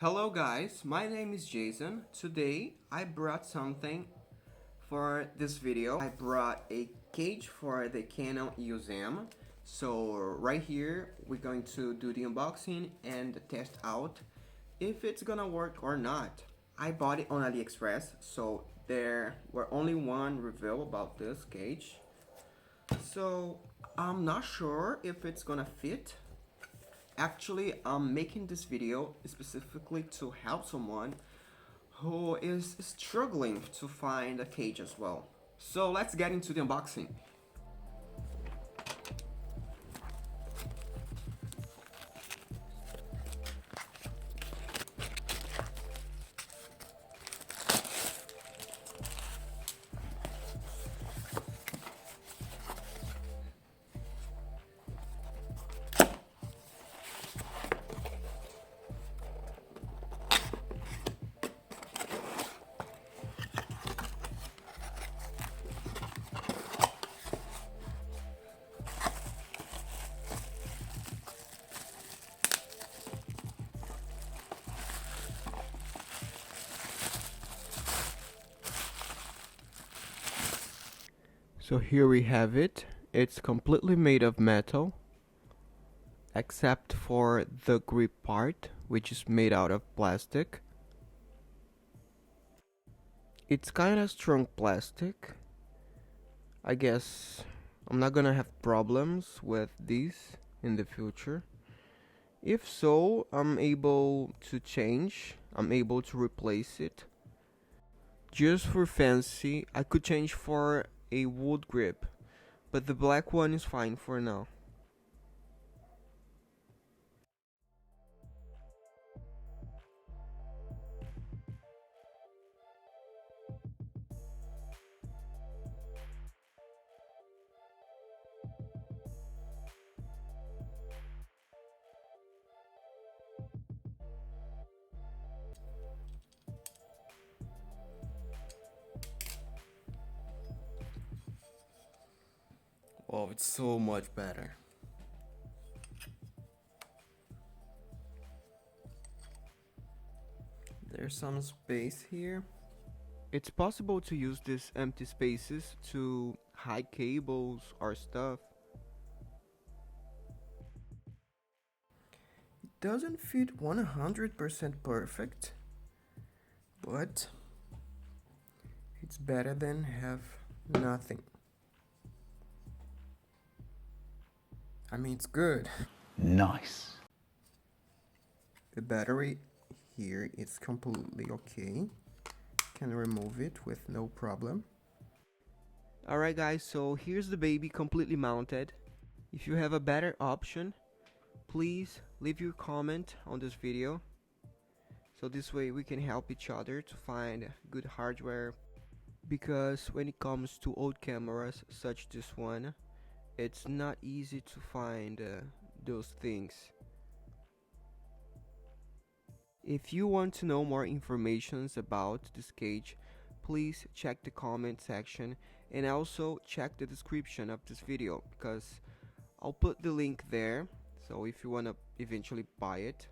Hello guys, my name is Jason. Today I brought something for this video. I brought a cage for the Canon Eos-M. So right here we're going to do the unboxing and test out if it's gonna work or not. I bought it on AliExpress, so there were only one review about this cage. So I'm not sure if it's gonna fit. Actually, I'm making this video specifically to help someone who is struggling to find a cage as well. So let's get into the unboxing. So here we have it. It's completely made of metal, except for the grip part, which is made out of plastic. It's kinda strong plastic. I guess I'm not gonna have problems with these in the future. If so, I'm able to change. I'm able to replace it. Just for fancy, I could change for a wood grip, but the black one is fine for now. Oh, it's so much better. There's some space here. It's possible to use these empty spaces to hide cables or stuff. It doesn't fit 100% perfect, but it's better than have nothing. I mean, it's good. Nice. The battery here is completely okay. Can remove it with no problem. Alright guys, so here's the baby completely mounted. If you have a better option, please leave your comment on this video. So this way we can help each other to find good hardware. Because when it comes to old cameras such this one, it's not easy to find those things. If you want to know more information about this cage, please check the comment section and also check the description of this video, because I'll put the link there. So if you want to eventually buy it,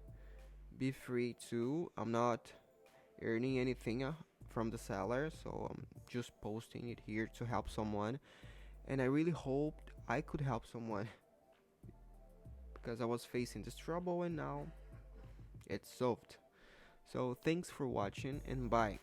be free to. I'm not earning anything from the seller, so I'm just posting it here to help someone, and I really hoped I could help someone because I was facing this trouble and now it's solved. So thanks for watching and bye.